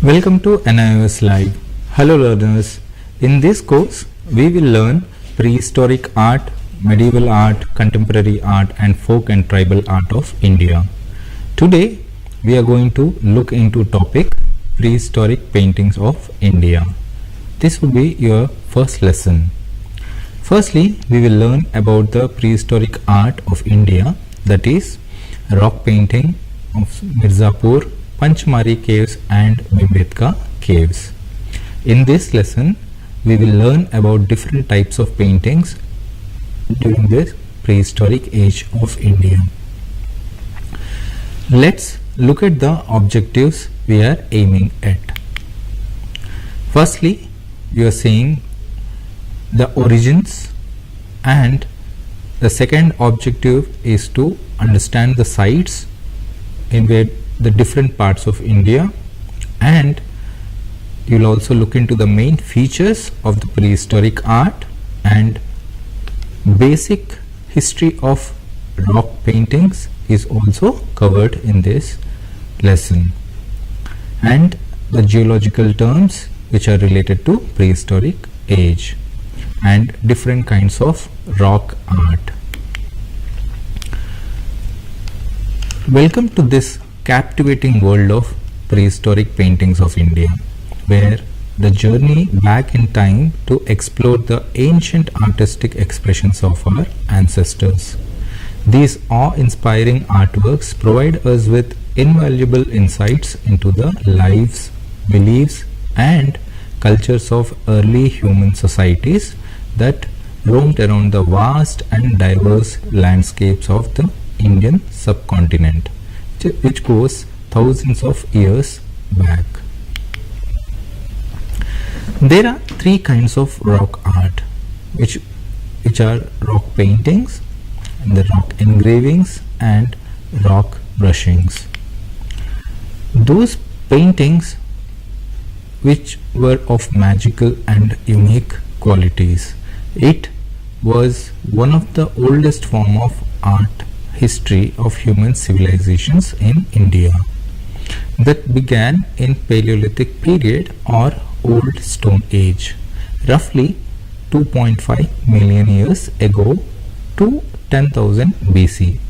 Welcome to NIOS Live. Hello learners. In this course, we will learn prehistoric art, medieval art, contemporary art and folk and tribal art of India. Today, we are going to look into topic prehistoric paintings of India. This will be your first lesson. Firstly, we will learn about the prehistoric art of India, that is rock painting of Mirzapur, Panchmari caves and Bhimbetka caves. In this lesson, we will learn about different types of paintings during this prehistoric age of India. Let's look at the objectives we are aiming at. Firstly, we are seeing the origins, and the second objective is to understand the sites in where the different parts of India, and you will also look into the main features of the prehistoric art and basic history of rock paintings is also covered in this lesson, and the geological terms which are related to prehistoric age and different kinds of rock art. Welcome to this captivating world of prehistoric paintings of India, where the journey back in time to explore the ancient artistic expressions of our ancestors. These awe-inspiring artworks provide us with invaluable insights into the lives, beliefs and cultures of early human societies that roamed around the vast and diverse landscapes of the Indian subcontinent, which goes thousands of years back. There are three kinds of rock art, which are rock paintings, the rock engravings and rock brushings. Those paintings which were of magical and unique qualities. It was one of the oldest form of art history of human civilizations in India that began in Paleolithic period or Old Stone Age, roughly 2.5 million years ago to 10,000 BC.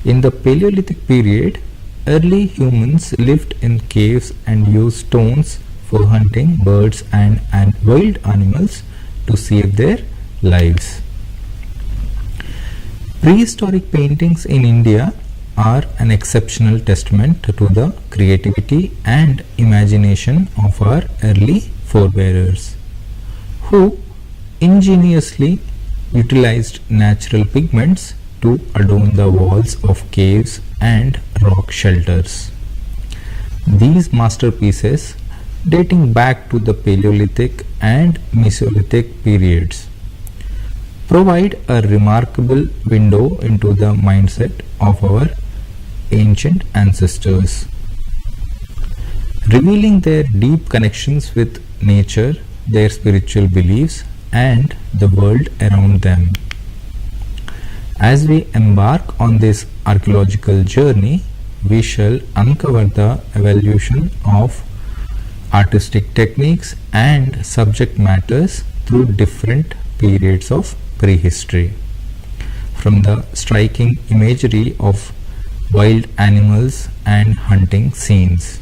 In the Paleolithic period, early humans lived in caves and used stones for hunting birds and wild animals to save their lives. Prehistoric paintings in India are an exceptional testament to the creativity and imagination of our early forebears, who ingeniously utilized natural pigments to adorn the walls of caves and rock shelters. These masterpieces, dating back to the Paleolithic and Mesolithic periods, provide a remarkable window into the mindset of our ancient ancestors, revealing their deep connections with nature, their spiritual beliefs and the world around them. As we embark on this archaeological journey, we shall uncover the evolution of artistic techniques and subject matters through different periods of prehistory, from the striking imagery of wild animals and hunting scenes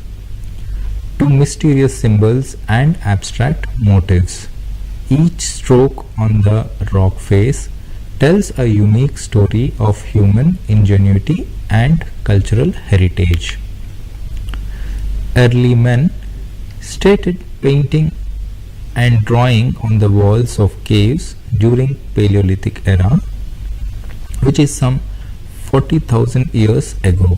to mysterious symbols and abstract motifs. Each stroke on the rock face tells a unique story of human ingenuity and cultural heritage. Early men started painting and drawing on the walls of caves during Paleolithic era, which is some 40,000 years ago.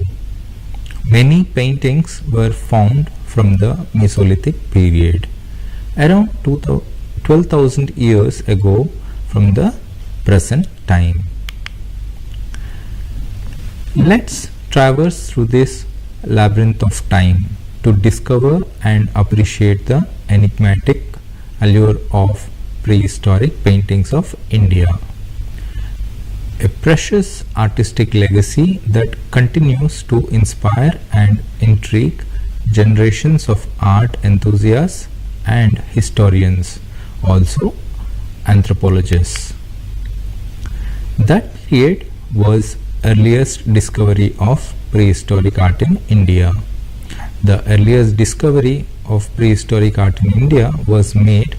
Many paintings were found from the Mesolithic period, around 12,000 years ago from the present time. Let's traverse through this labyrinth of time to discover and appreciate the enigmatic allure of prehistoric paintings of India, a precious artistic legacy that continues to inspire and intrigue generations of art enthusiasts and historians, also anthropologists. That period was earliest discovery of prehistoric art in India. The earliest discovery of prehistoric art in India was made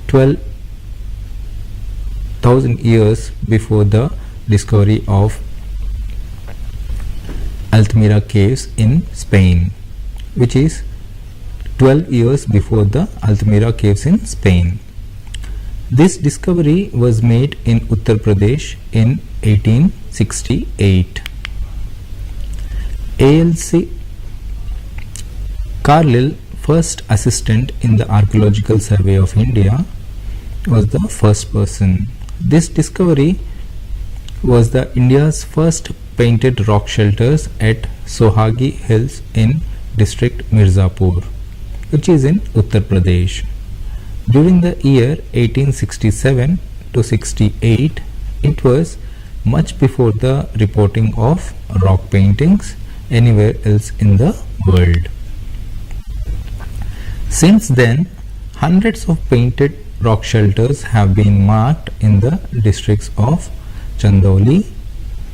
12,000 years before the discovery of Altamira caves in Spain, which is 12 years before the Altamira caves in Spain. This discovery was made in Uttar Pradesh in 1868. A.L.C. Carlyle, first assistant in the Archaeological Survey of India, was the first person. This discovery was the India's first painted rock shelters at Sohagi Hills in district Mirzapur, which is in Uttar Pradesh. During the year 1867 to 68, it was much before the reporting of rock paintings anywhere else in the world. Since then, hundreds of painted rock shelters have been marked in the districts of Chandauli,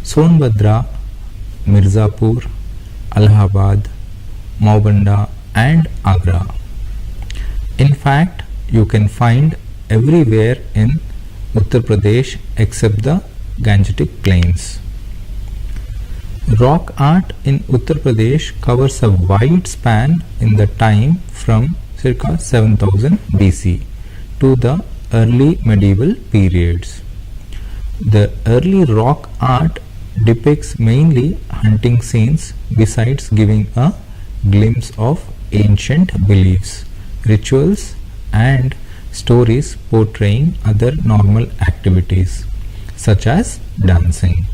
Sonbhadra, Mirzapur, Allahabad, Maubanda and Agra. In fact, you can find everywhere in Uttar Pradesh except the Gangetic Plains. Rock art in Uttar Pradesh covers a wide span in the time from circa 7000 BC to the early medieval periods. The early rock art depicts mainly hunting scenes besides giving a glimpse of ancient beliefs, rituals and stories portraying other normal activities such as dancing.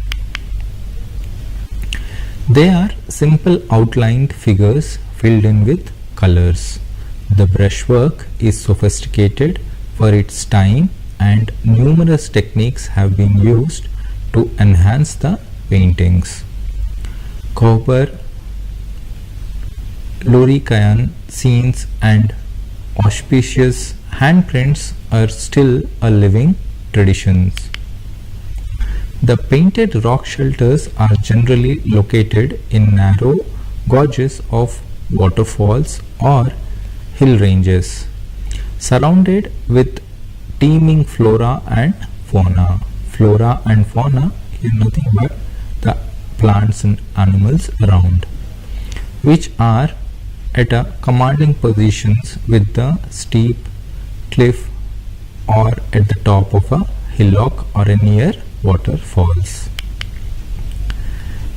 They are simple outlined figures filled in with colors. The brushwork is sophisticated for its time and numerous techniques have been used to enhance the paintings. Copper, Lorikayan scenes and auspicious handprints are still a living traditions. The painted rock shelters are generally located in narrow gorges of waterfalls or hill ranges, surrounded with teeming flora and fauna. Flora and fauna is nothing but the plants and animals around, which are at a commanding positions with the steep cliff or at the top of a hillock or near waterfalls.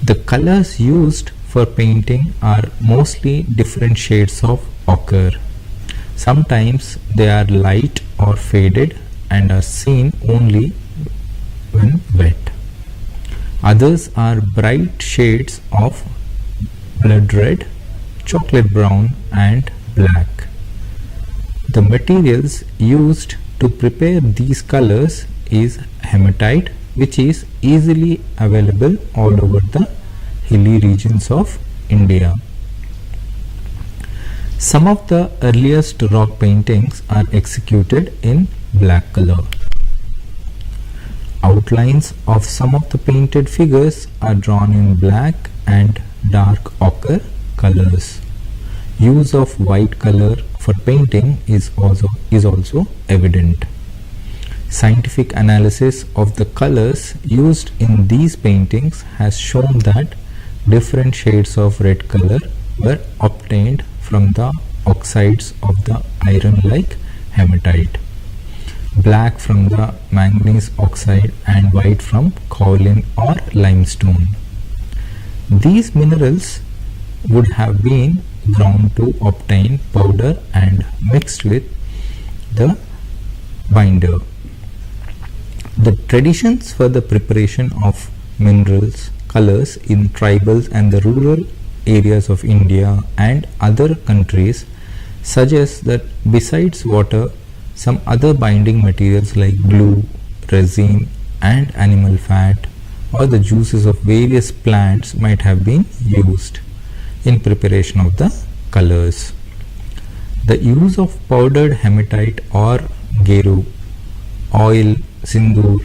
The colors used for painting are mostly different shades of ochre. Sometimes they are light or faded and are seen only when wet. Others are bright shades of blood red, chocolate brown and black. The materials used to prepare these colors is hematite, which is easily available all over the hilly regions of India. Some of the earliest rock paintings are executed in black color. Outlines of some of the painted figures are drawn in black and dark ochre colors. Use of white color for painting is also evident. Scientific analysis of the colors used in these paintings has shown that different shades of red color were obtained from the oxides of the iron like hematite, black from the manganese oxide and white from kaolin or limestone. These minerals would have been ground to obtain powder and mixed with the binder. The traditions for the preparation of minerals colors in tribal and the rural areas of India and other countries suggest that besides water, some other binding materials like glue, resin and animal fat or the juices of various plants might have been used in preparation of the colors. The use of powdered hematite or geru, oil, sindoor,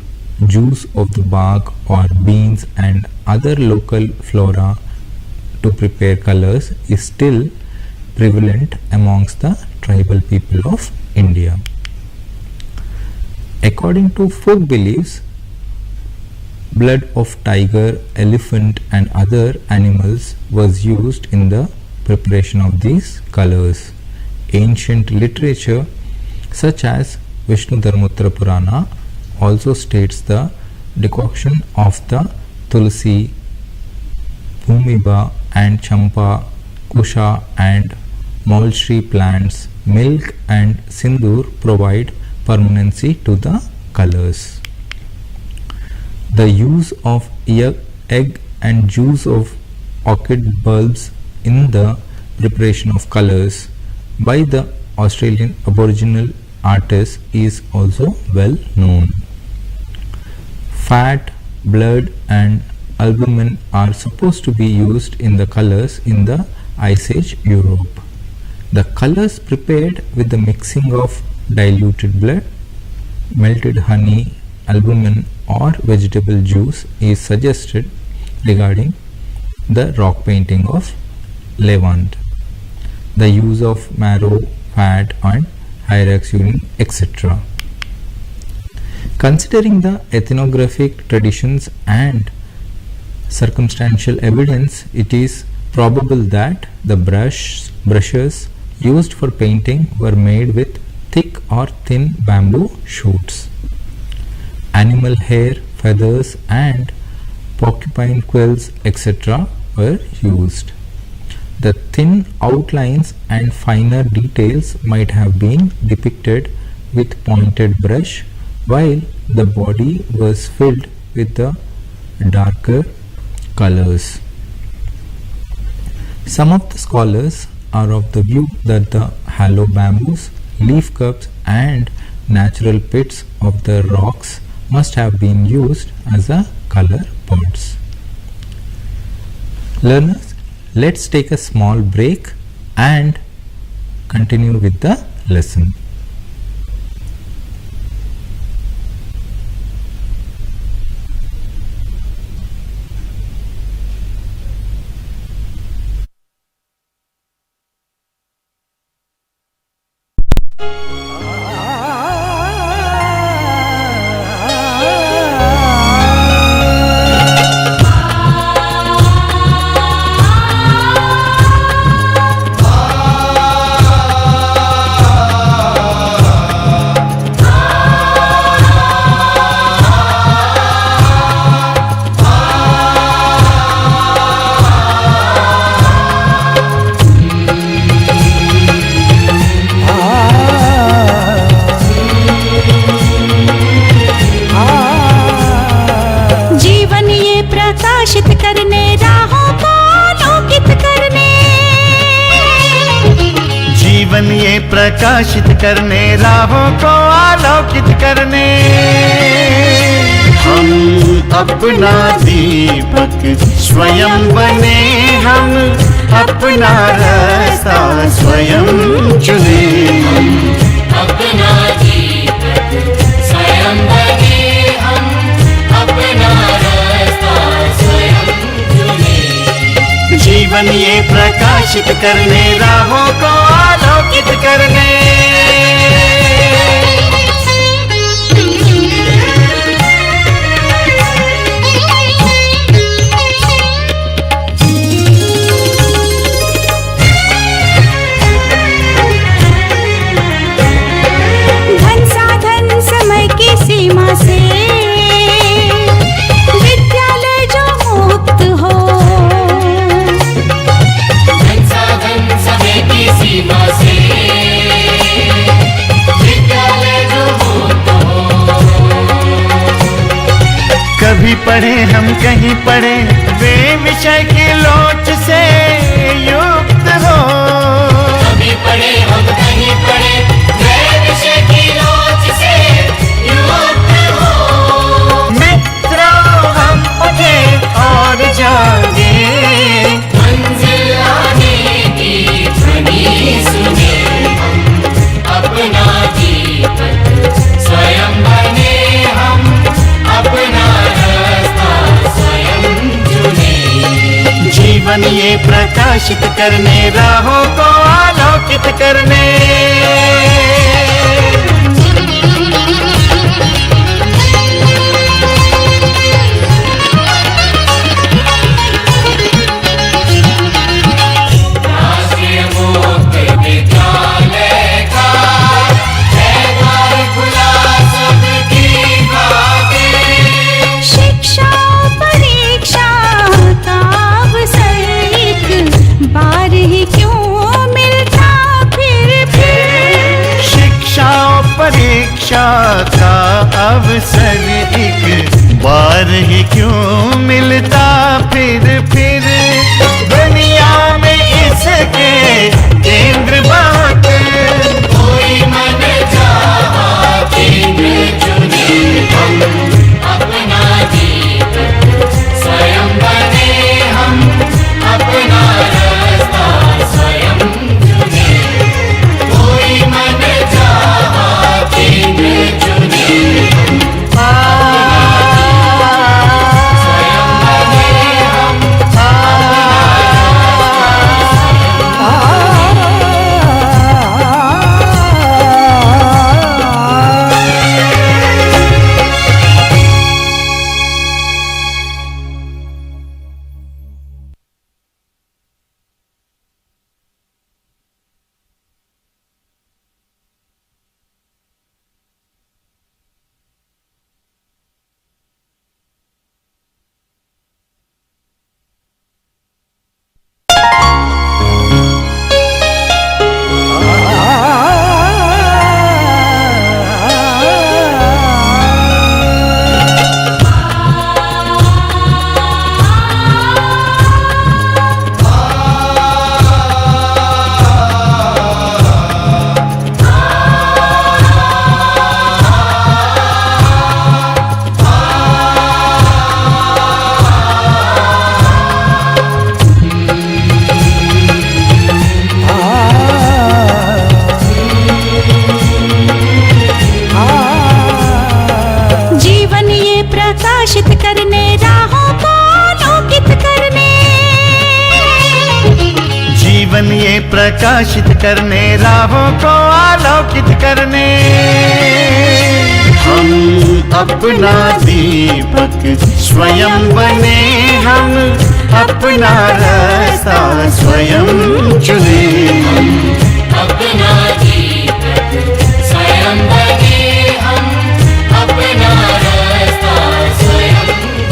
juice of the bark or beans and other local flora to prepare colors is still prevalent amongst the tribal people of India. According to folk beliefs, blood of tiger, elephant and other animals was used in the preparation of these colors. Ancient literature such as Vishnu Dharmottara Purana also states the decoction of the tulsi, bhumiba and champa, kusha and mulberry plants, milk and sindoor provide permanency to the colors. The use of egg and juice of orchid bulbs in the preparation of colors by the Australian Aboriginal artists is also well known. Fat, blood and albumin are supposed to be used in the colors in the Ice Age Europe. The colors prepared with the mixing of diluted blood, melted honey, albumin or vegetable juice is suggested regarding the rock painting of Levant. The use of marrow, fat and hyrax urine, etc. Considering the ethnographic traditions and circumstantial evidence, it is probable that the brushes used for painting were made with thick or thin bamboo shoots. Animal hair, feathers and porcupine quills, etc. were used. The thin outlines and finer details might have been depicted with pointed brush, while the body was filled with the darker colors. Some of the scholars are of the view that the hollow bamboos, leaf cups and natural pits of the rocks must have been used as a color pots. Learners, let's take a small break and continue with the lesson. प्रकाशित करने राहों को आलोकित करने हम अपना दीपक स्वयं बने, हम अपना रास्ता स्वयं चुने। हम अपना दीपक स्वयं बने, हम अपना रास्ता स्वयं चुने। जीवन ये प्रकाशित करने राहों को आलोकित करने। धन साधन समय की सीमा से विद्यालय जो मुक्त हो, धन साधन समय की सीमा से विद्यालय जो मुक्त हो। कभी पढ़े हम कहीं पढ़े वे विषय की लोच से युक्त हो। कभी पढ़े हम कहीं पढ़े वे विषय की लोच से युक्त हो। मित्रों हम उठे और जागे, मंजिल आने की जीवन ये प्रकाशित करने, राहों को आलोकित करने। परीक्षा का अवसर एक बार ही क्यों मिलता फिर दुनिया में इसके केंद्र बात। कोई मन चाहा केंद्र चुने, हम अपना दीपक स्वयं बने, हम अपना रास्ता स्वयं चुने। कोई मन चाहा केंद्र चुने, प्रकाशित करने, राहों को आलोकित करने। हम अपना दीपक स्वयं बने, हम अपना रास्ता स्वयं चुने। हम अपना दीपक स्वयं बने, हम अपना रास्ता स्वयं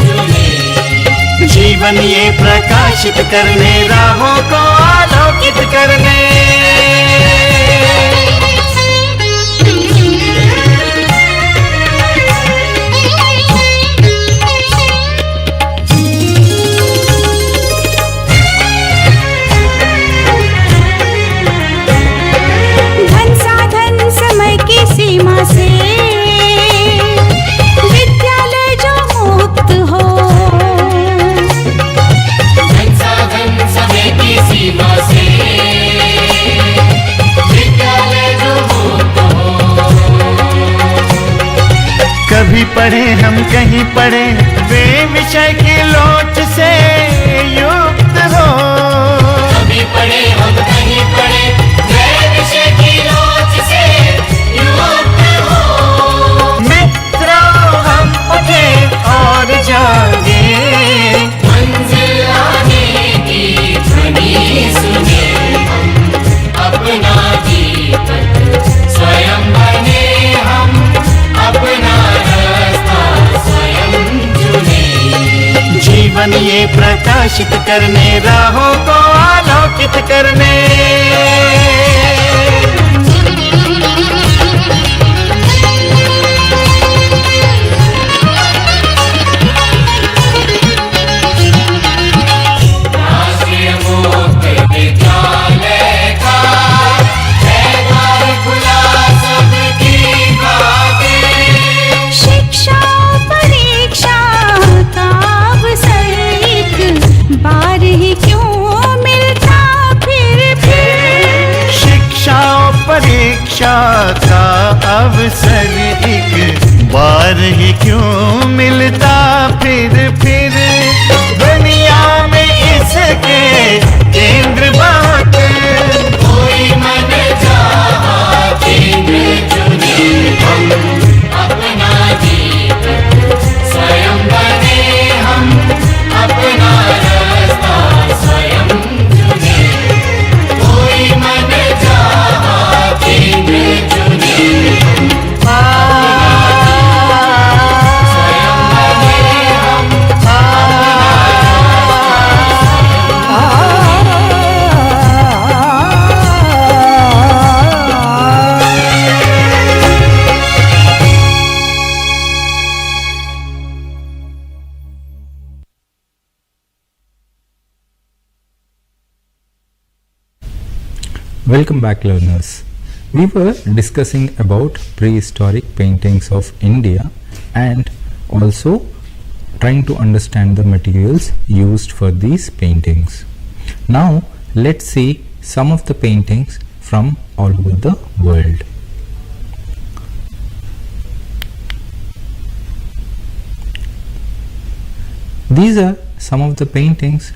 चुने। जीवन ये प्रकाशित करने, राहों को आलोकित करने। धन साधन समय की सीमा से विद्यालय जो मुक्त हो। धन साधन समय की सीमा से विद्यालय जो मुक्त हो। कभी पढ़े हम कहीं पढ़े, वे विषय की लोच से युक्त हो। कभी पढ़े हम कहीं पढ़े, वे विषय की लोच से युक्त हो। मित्रों हम उठे और जागे, मंजिल आने की ध्वनि सुने। हम अपना दीपक स्वयं बने, हम अपना रास्ता स्वयं चुने। जीवन ये प्रकाशित करने, राहों को आलोकित करने। राष्ट्रीय मुक्त विद्यालय का है द्वार खुला सबकी खातिर। शिक्षा परीक्षा का अवसर एक बार ही क्यों मिलता फिर। शिक्षा परीक्षा का अवसर एक बार ही क्यों मिलता फिर दुनिया में इसके Welcome back, learners. We were discussing about prehistoric paintings of India and also trying to understand the materials used for these paintings. Now let's see some of the paintings from all over the world. These are some of the paintings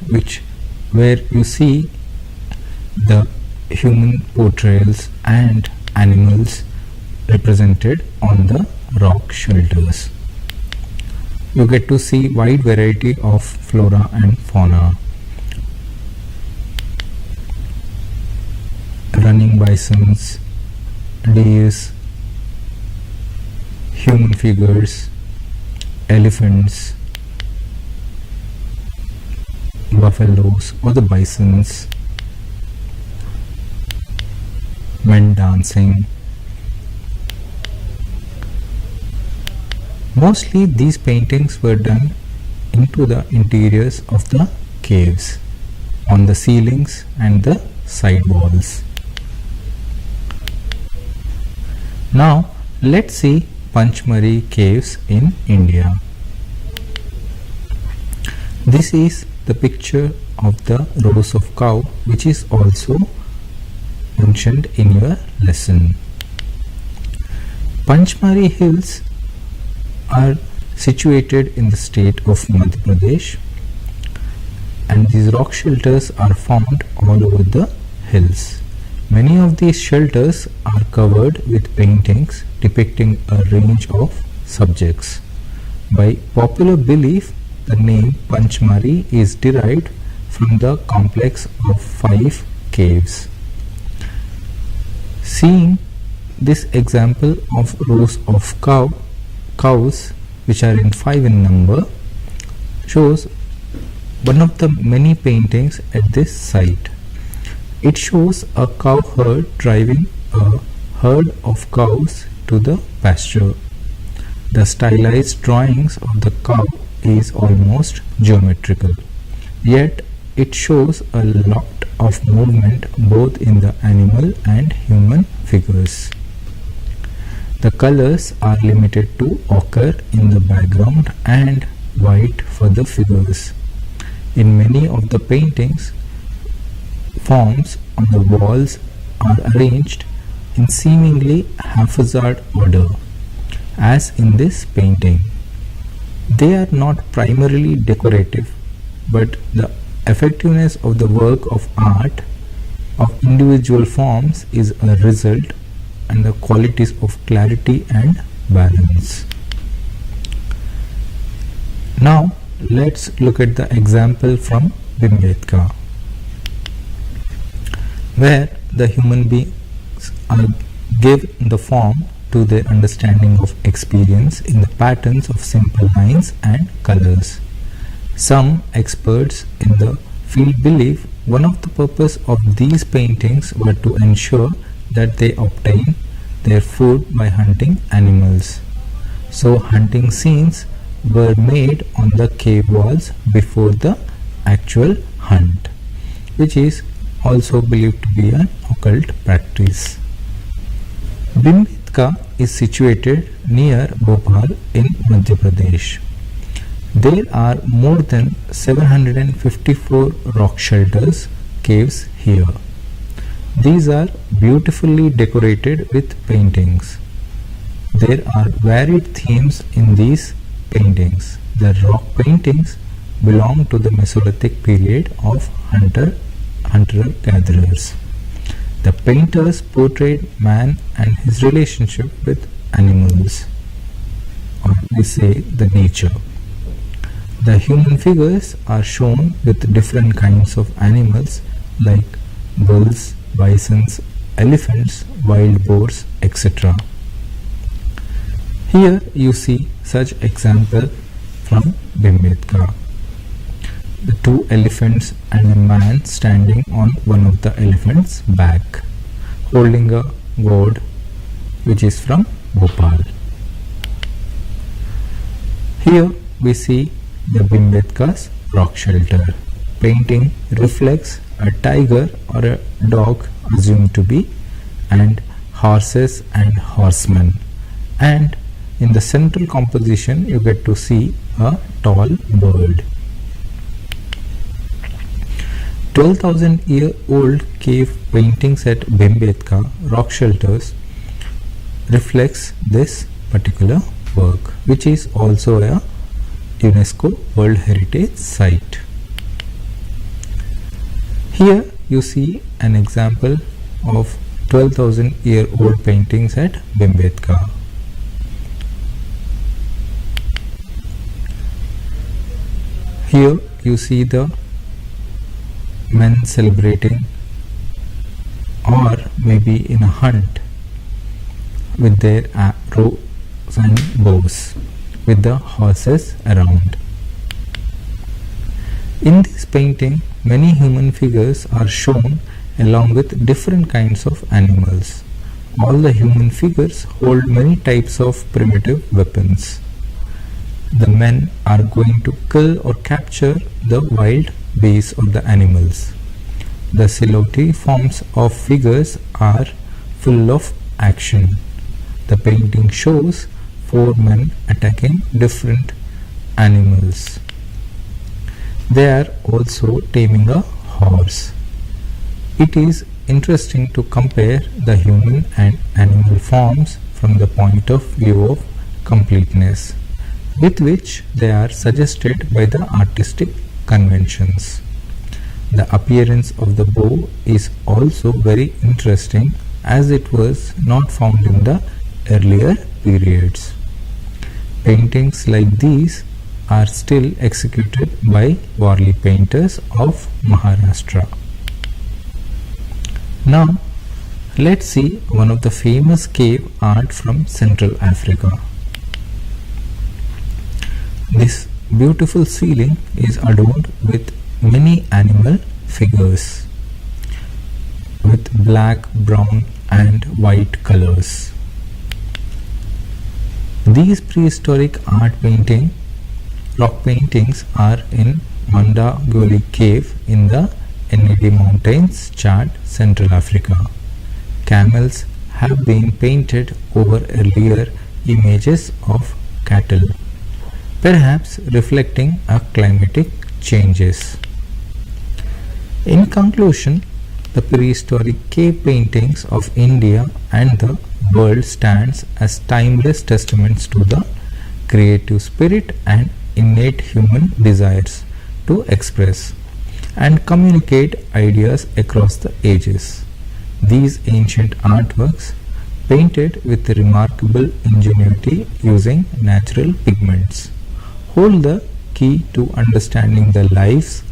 where you see the human portrayals and animals represented on the rock shelters. You get to see wide variety of flora and fauna. Running bisons, deers, human figures, elephants, buffaloes or the bisons, men dancing. Mostly these paintings were done into the interiors of the caves, on the ceilings and the side walls. Now let's see Panchmari caves in India. This is the picture of the rows of cow, which is also mentioned in your lesson. Panchmari hills are situated in the state of Madhya Pradesh, and these rock shelters are found all over the hills. Many of these shelters are covered with paintings depicting a range of subjects. By popular belief, the name Panchmari is derived from the complex of 5 caves. Seeing this example of rows of cows which are in 5 in number shows one of the many paintings at this site. It shows a cow herd driving a herd of cows to the pasture. The stylized drawings of the cow is almost geometrical, yet it shows a lot of movement both in the animal and human figures. The colors are limited to ochre in the background and white for the figures. In many of the paintings, forms on the walls are arranged in seemingly haphazard order, as in this painting. They are not primarily decorative, but the effectiveness of the work of art of individual forms is a result and the qualities of clarity and balance. Now let's look at the example from Bhimbetka, where the human beings are give the form to their understanding of experience in the patterns of simple lines and colors. Some experts in the field believe one of the purpose of these paintings were to ensure that they obtain their food by hunting animals. So hunting scenes were made on the cave walls before the actual hunt, which is also believed to be an occult practice. Bhimbetka is situated near Bhopal in Madhya Pradesh. There are more than 754 rock shelters, caves here. These are beautifully decorated with paintings. There are varied themes in these paintings. The rock paintings belong to the Mesolithic period of hunter-gatherers. The painters portrayed man and his relationship with animals, or we say the nature. The human figures are shown with different kinds of animals like bulls, bisons, elephants, wild boars, etc. Here you see such example from Bhimbetka. The 2 elephants and a man standing on one of the elephant's back, holding a gourd, which is from Bhopal. Here we see the Bhimbetka's rock shelter. Painting reflects a tiger or a dog assumed to be, and horses and horsemen. And in the central composition you get to see a tall bird. 12,000-year-old cave paintings at Bhimbetka rock shelters reflects this particular work, which is also a UNESCO World Heritage Site. Here you see an example of 12,000-year-old paintings at Bhimbetka. Here you see the men celebrating or maybe in a hunt with their arrows and bows with the horses around. In this painting, many human figures are shown along with different kinds of animals. All the human figures hold many types of primitive weapons. The men are going to kill or capture the wild beasts or the animals. The silhouette forms of figures are full of action. The painting shows 4 men attacking different animals. They are also taming a horse. It is interesting to compare the human and animal forms from the point of view of completeness, with which they are suggested by the artistic conventions. The appearance of the bow is also very interesting, as it was not found in the earlier periods. Paintings like these are still executed by Warli painters of Maharashtra. Now let's see one of the famous cave art from Central Africa. This beautiful ceiling is adorned with many animal figures with black, brown and white colors. These prehistoric rock paintings are in Mandagoli cave in the Ennedi Mountains, Chad, Central Africa. Camels have been painted over earlier images of cattle, perhaps reflecting a climatic changes. In conclusion, the prehistoric cave paintings of India and the world stands as timeless testaments to the creative spirit and innate human desires to express and communicate ideas across the ages. These ancient artworks, painted with remarkable ingenuity using natural pigments, hold the key to understanding the lives,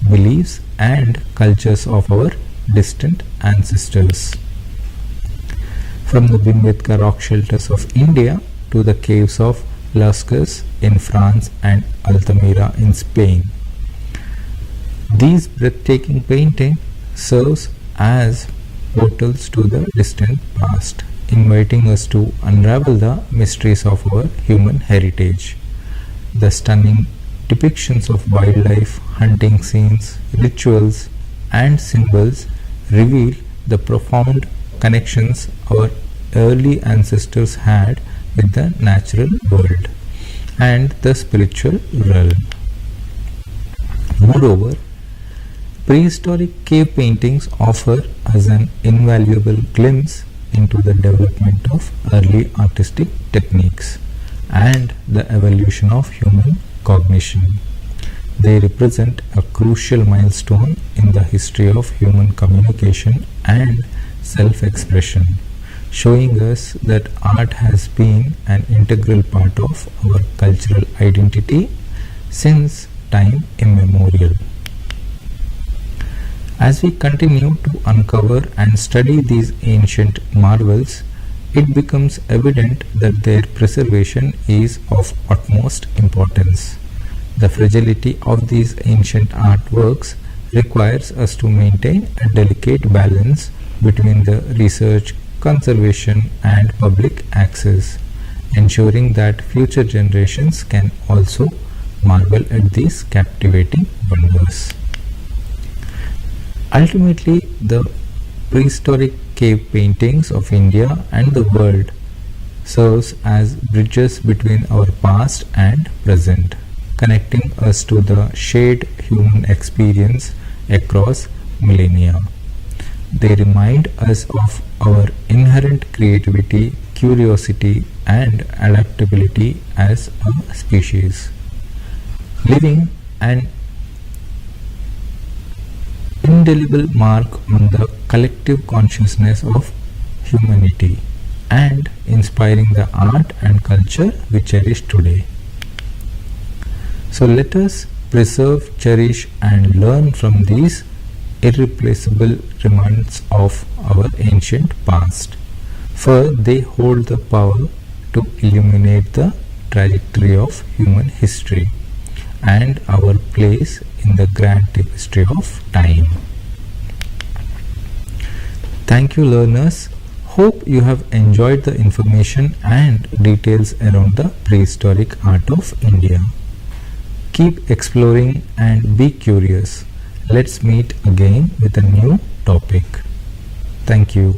beliefs and cultures of our distant ancestors. From the Bhimbetka rock shelters of India to the caves of Lascaux in France and Altamira in Spain, these breathtaking paintings serves as portals to the distant past, inviting us to unravel the mysteries of our human heritage. The stunning depictions of wildlife, hunting scenes, rituals and symbols reveal the profound connections our early ancestors had with the natural world and the spiritual realm. Moreover, prehistoric cave paintings offer us an invaluable glimpse into the development of early artistic techniques and the evolution of human cognition. They represent a crucial milestone in the history of human communication and self-expression, showing us that art has been an integral part of our cultural identity since time immemorial. As we continue to uncover and study these ancient marvels, it becomes evident that their preservation is of utmost importance. The fragility of these ancient artworks requires us to maintain a delicate balance between the research, conservation and public access, ensuring that future generations can also marvel at these captivating wonders. Ultimately, the prehistoric cave paintings of India and the world serves as bridges between our past and present, connecting us to the shared human experience across millennia. They remind us of our inherent creativity, curiosity, and adaptability as a species, leaving an indelible mark on the collective consciousness of humanity and inspiring the art and culture we cherish today. So let us preserve, cherish, and learn from these irreplaceable remnants of our ancient past, for they hold the power to illuminate the trajectory of human history and our place in the grand tapestry of time. Thank you, learners. Hope you have enjoyed the information and details around the prehistoric art of India. Keep exploring and be curious. Let's meet again with a new topic. Thank you.